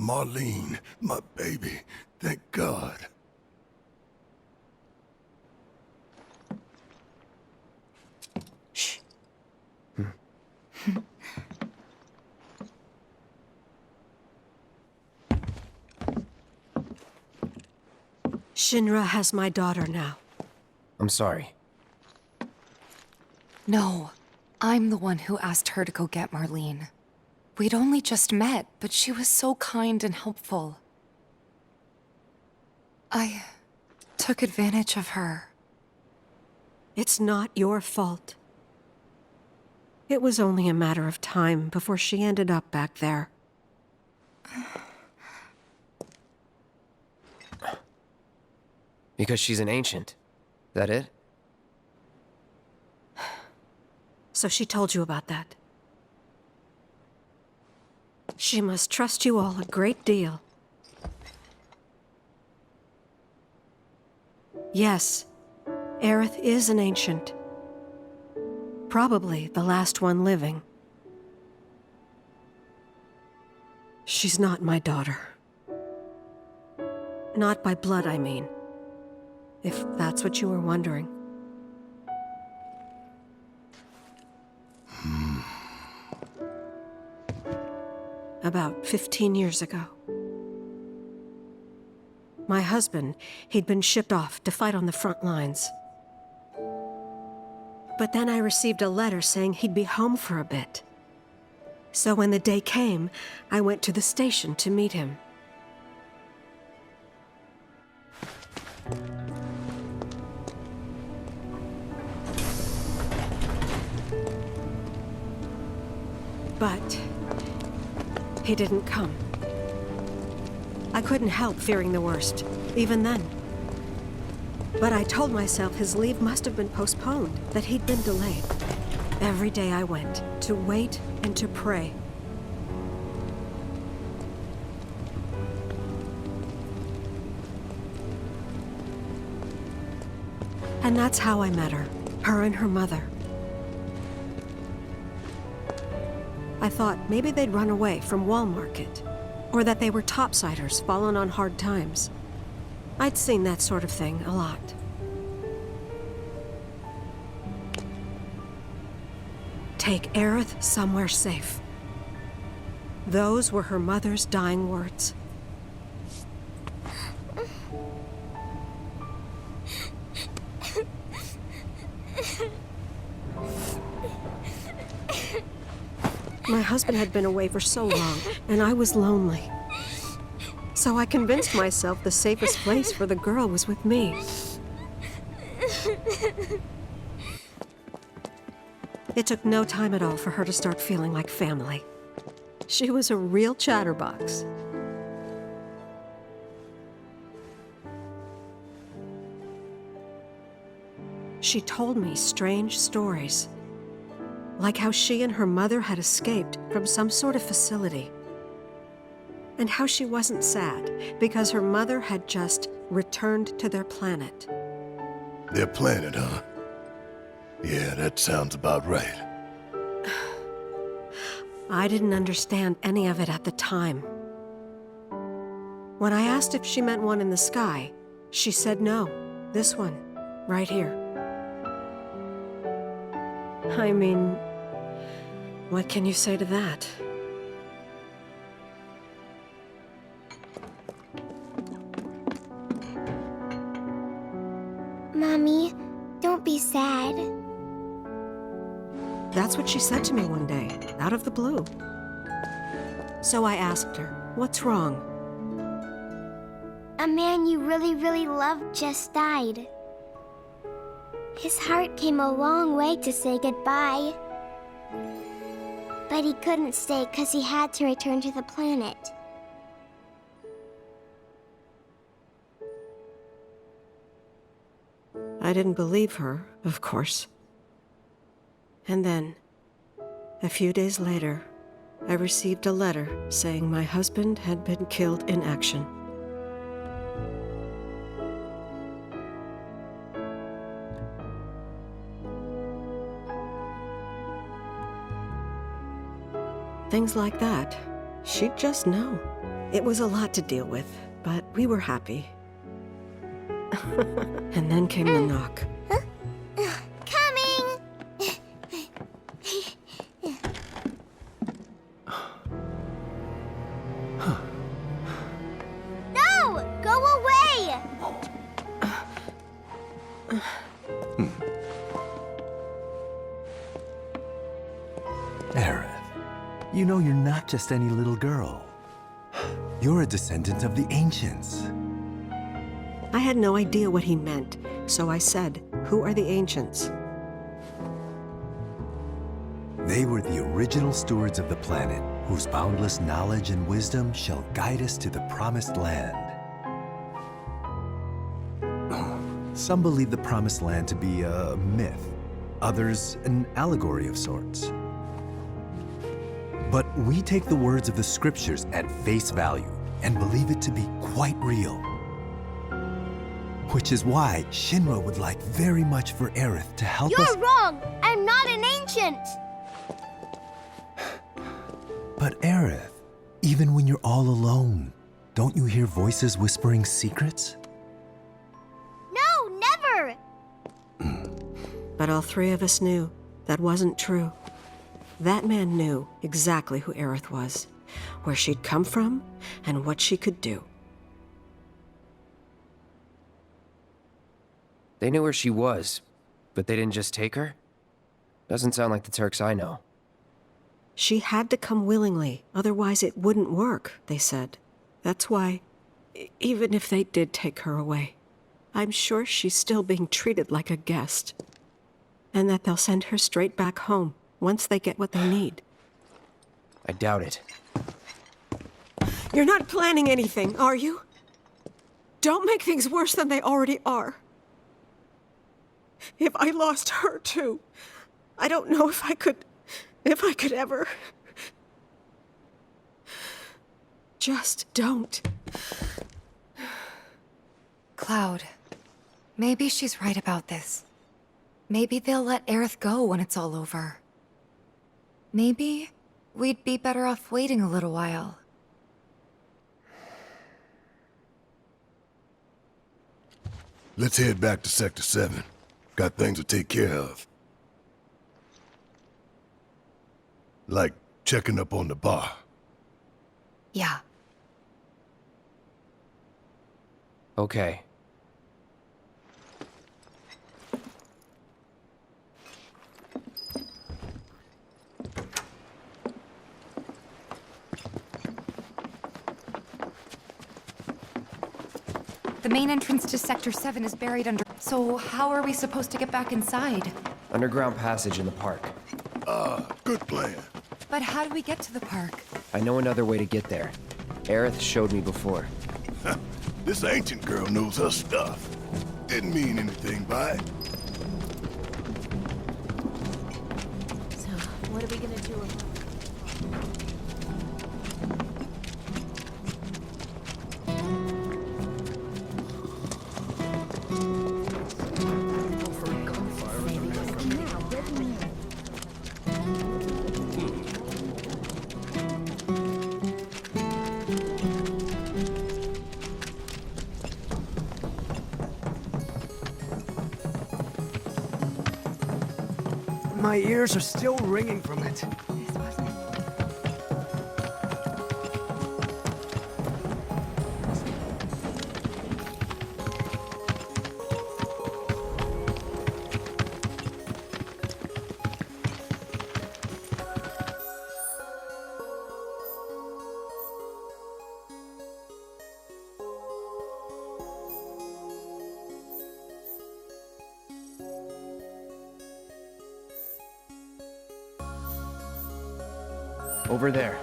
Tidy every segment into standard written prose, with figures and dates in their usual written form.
Marlene, my baby. Thank God. Shh. Shinra has my daughter now. I'm sorry. No, I'm the one who asked her to go get Marlene. We'd only just met, but she was so kind and helpful. I took advantage of her. It's not your fault. It was only a matter of time before she ended up back there. Because she's an ancient. That it? So she told you about that. She must trust you all a great deal. Yes, Aerith is an ancient. Probably the last one living. She's not my daughter. Not by blood, I mean. If that's what you were wondering. About 15 years ago. My husband, he'd been shipped off to fight on the front lines. But then I received a letter saying he'd be home for a bit. So when the day came, I went to the station to meet him. But he didn't come. I couldn't help fearing the worst, even then. But I told myself his leave must have been postponed, that he'd been delayed. Every day I went, to wait and to pray. And that's how I met her and her mother. I thought maybe they'd run away from Wall Market, or that they were topsiders fallen on hard times. I'd seen that sort of thing a lot. Take Aerith somewhere safe. Those were her mother's dying words. My husband had been away for so long, and I was lonely. So I convinced myself the safest place for the girl was with me. It took no time at all for her to start feeling like family. She was a real chatterbox. She told me strange stories. Like how she and her mother had escaped from some sort of facility. And how she wasn't sad because her mother had just returned to their planet. Their planet, huh? Yeah, that sounds about right. I didn't understand any of it at the time. When I asked if she meant one in the sky, she said no. This one, right here. I mean, what can you say to that? Mommy, don't be sad. That's what she said to me one day, out of the blue. So I asked her, what's wrong? A man you really, really loved just died. His heart came a long way to say goodbye. But he couldn't stay because he had to return to the planet. I didn't believe her, of course. And then, a few days later, I received a letter saying my husband had been killed in action. Things like that, she'd just know. It was a lot to deal with, but we were happy. And then came the knock. Coming! No! Go away! Aerith, you know you're not just any little girl. You're a descendant of the Ancients. I had no idea what he meant, so I said, "Who are the Ancients?" They were the original stewards of the planet, whose boundless knowledge and wisdom shall guide us to the Promised Land. Some believe the Promised Land to be a myth, others an allegory of sorts. But we take the words of the scriptures at face value and believe it to be quite real. Which is why Shinra would like very much for Aerith to help us. You're wrong! I'm not an ancient! But Aerith, even when you're all alone, don't you hear voices whispering secrets? No, never! But all three of us knew that wasn't true. That man knew exactly who Aerith was, where she'd come from, and what she could do. They knew where she was, but they didn't just take her? Doesn't sound like the Turks I know. She had to come willingly, otherwise it wouldn't work, they said. That's why, even if they did take her away, I'm sure she's still being treated like a guest. And that they'll send her straight back home once they get what they need. I doubt it. You're not planning anything, are you? Don't make things worse than they already are. If I lost her too, I don't know if I could ever. Just don't. Cloud, maybe she's right about this. Maybe they'll let Aerith go when it's all over. Maybe we'd be better off waiting a little while. Let's head back to Sector 7. Got things to take care of. Like checking up on the bar. Yeah. Okay. The main entrance to Sector 7 is buried under... So how are we supposed to get back inside? Underground passage in the park. Good plan. But how do we get to the park? I know another way to get there. Aerith showed me before. This ancient girl knows her stuff. Didn't mean anything by it. So, what are we gonna do about My ears are still ringing from it. Over there.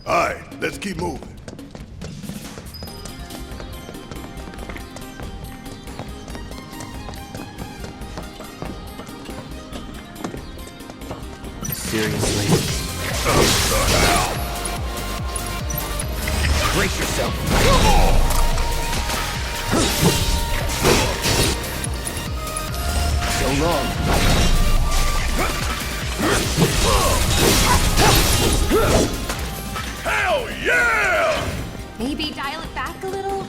All right, let's keep moving. Seriously. Brace yourself. So long. Hell yeah! Maybe dial it back a little?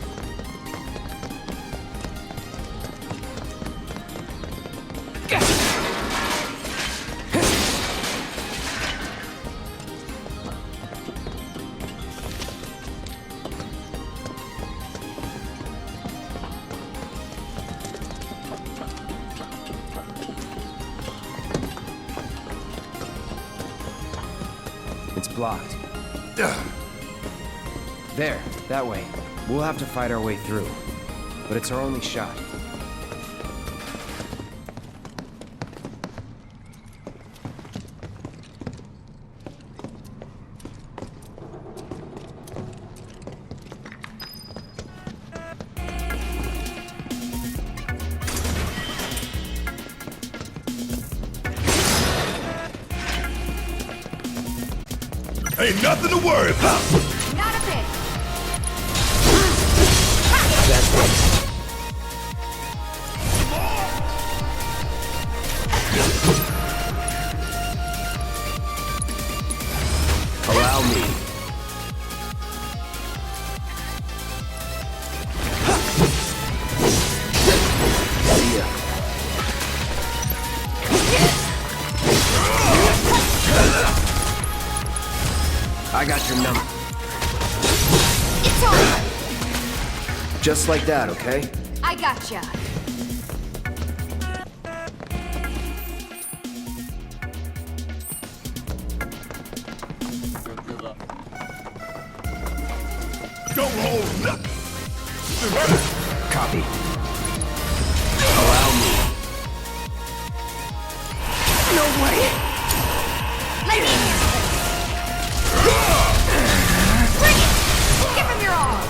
It's blocked. There, that way. We'll have to fight our way through. But it's our only shot. Ain't nothing to worry about. Not a bit. That's it. Allow me. See ya. I got your number. It's on! Just like that, okay? I gotcha. Don't hold nothing. Copy. Allow me. No way! Let me in here! Bring it! Give him your all!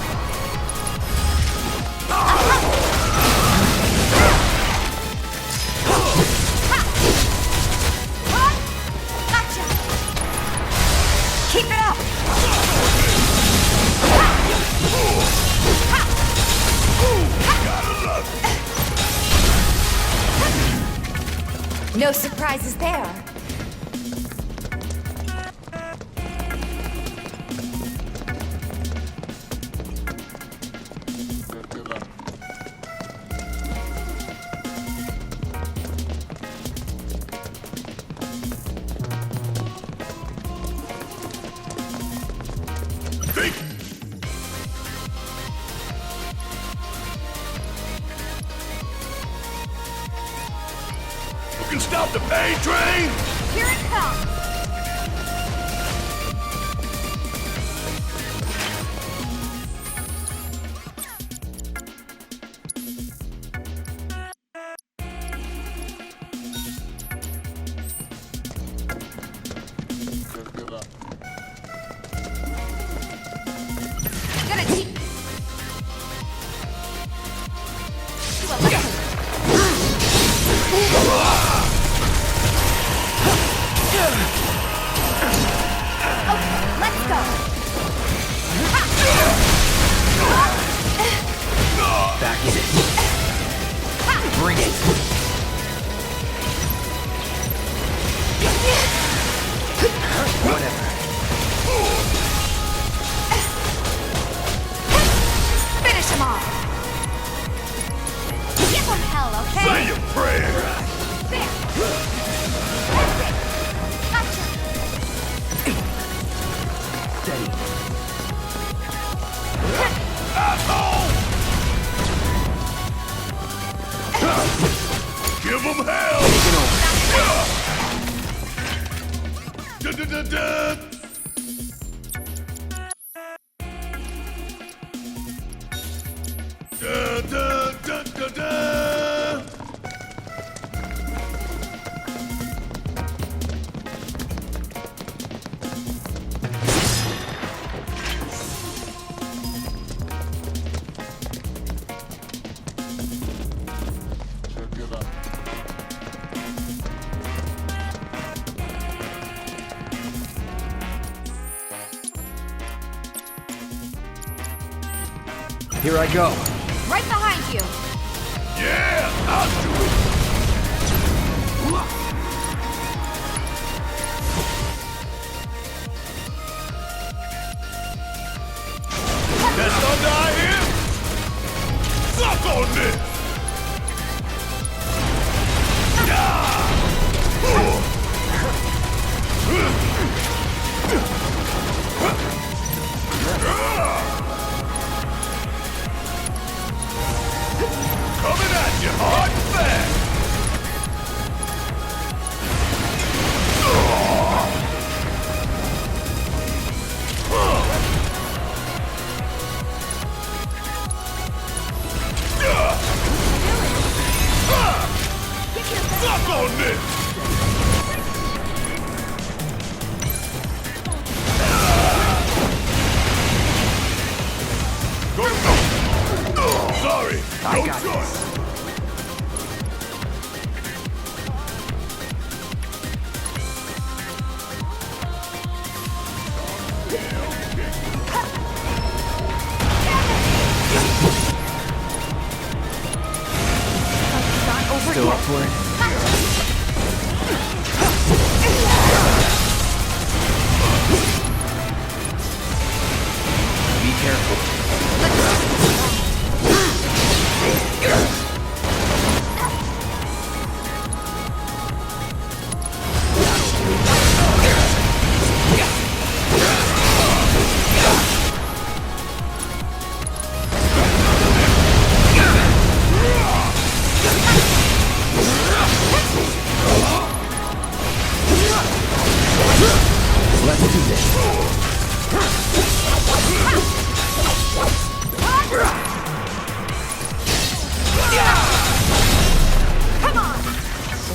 Gotcha! Keep it up! No surprises there. Think. You can stop the pain train. Here it comes! Gonna teach you a lesson. Okay, let's go. Back in it. Bring it. Whatever. Finish him off. Give him hell, okay? Say your prayer. There. That's it. Gotcha. Steady. Asshole! Give him hell! Da-da-da-da! Da-da-da-da-da! Here I go. Right behind you. Yeah, I'll do it. That thunder I hear? Suck on this! Coming at you hard and fast! Suck on this! Sorry, no choice. Still up for it? Be careful. Let's do this.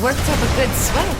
Worked up a good sweat.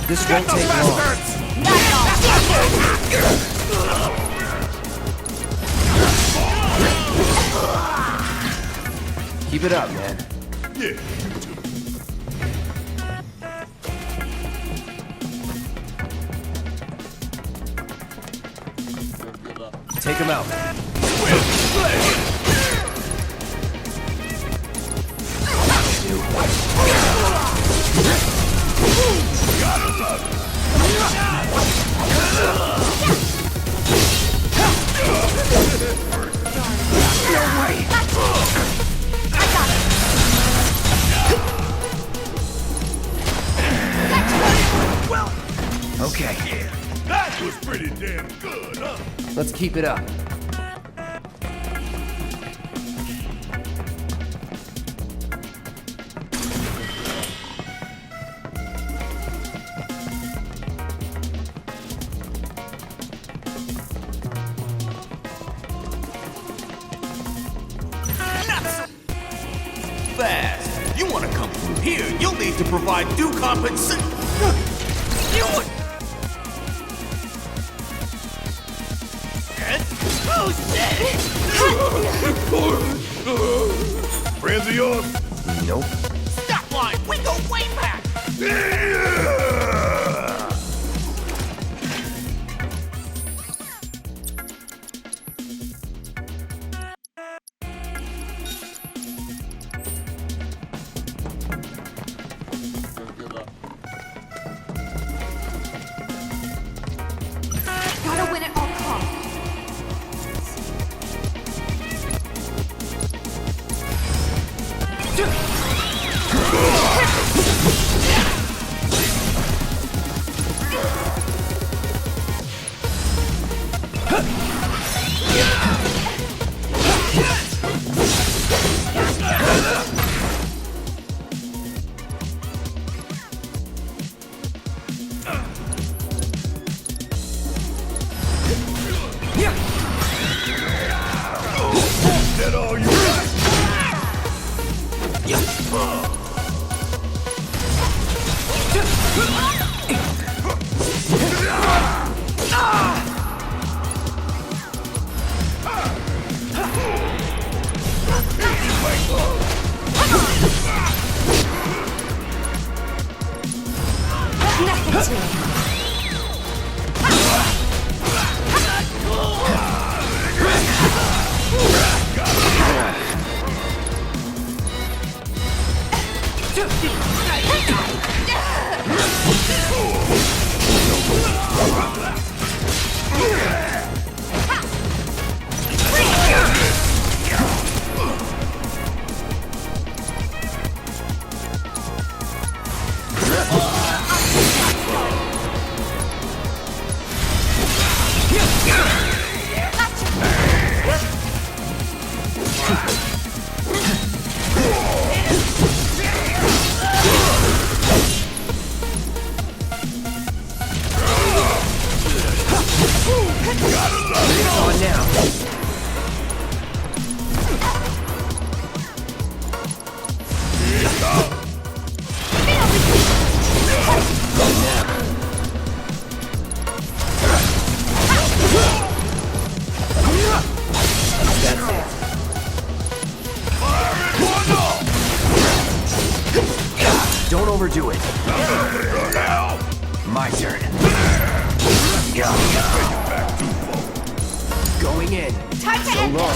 This won't take long. Keep it up, man. Yeah, you too. Take him out. Gotta love it. Okay, That was pretty damn good, huh? let's keep it up. here, you'll need to provide due compensation. You would. Oh shit! Friends of yours? Nope. Stop lying. We go way back. Gotta win at all costs. That all you got? Nothing to it. On now. That's it. Don't overdo it. My turn. Going in. Time to So end long.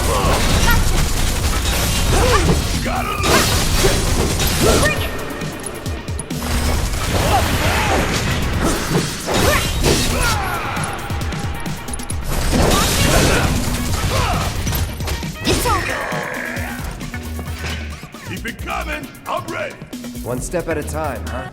Bring it! It's over! Keep it coming. I'm ready. One step at a time, huh?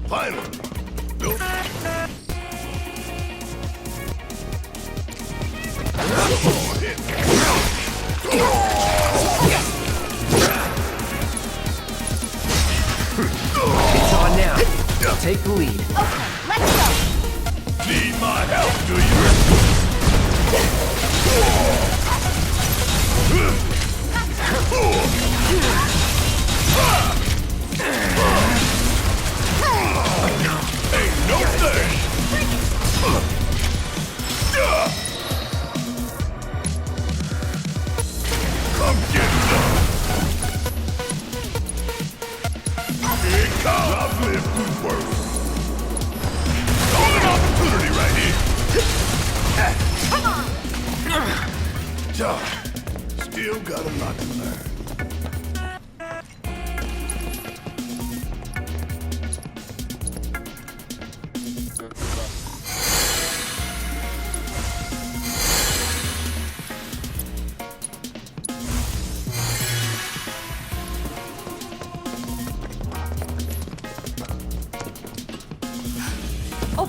Finally. Nope. Oh, hit. It's on now. Take the lead. Okay, let's go! Need my help, do you? Ain't no thing. Come get some. Here it comes. I've lived through worse. Golden opportunity right here. Come on! Still got a lot to learn.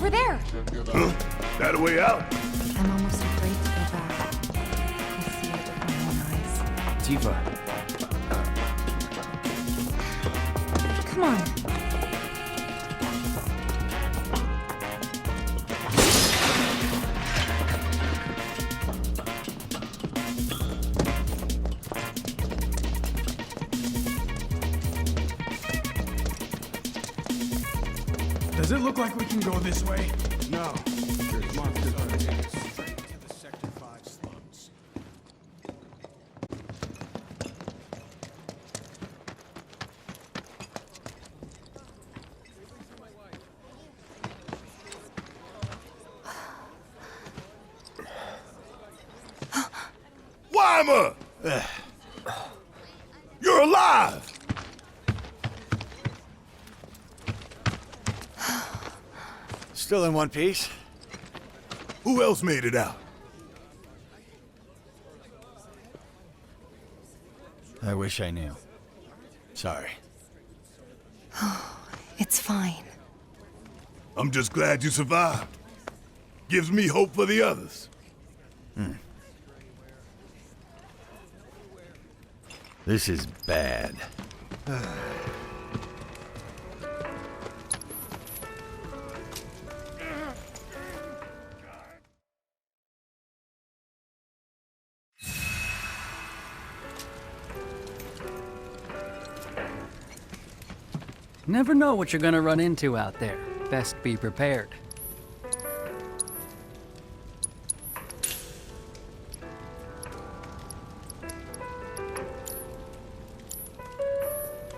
over there! Huh? That a way out? I'm almost afraid to go back. I see it with my own eyes. Tifa, Come on. Does it look like we can go this way? No. There's monsters on the straight to the Sector 5 slums. Wymer! You're alive! Still in one piece? Who else made it out? I wish I knew. Sorry. It's fine. I'm just glad you survived. Gives me hope for the others. This is bad. Never know what you're gonna run into out there. Best be prepared.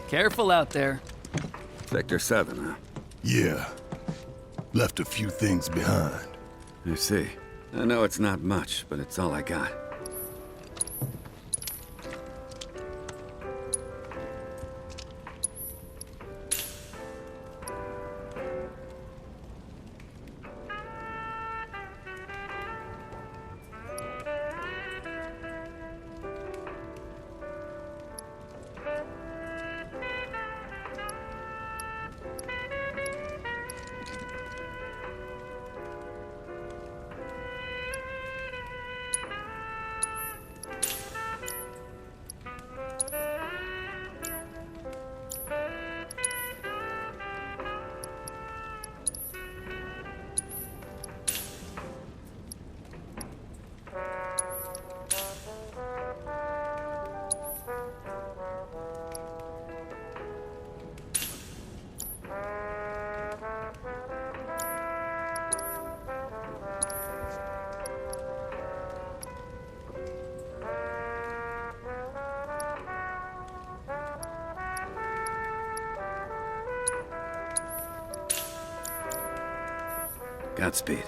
Careful out there. Sector 7, huh? Yeah. Left a few things behind. I see. I know it's not much, but it's all I got. Godspeed.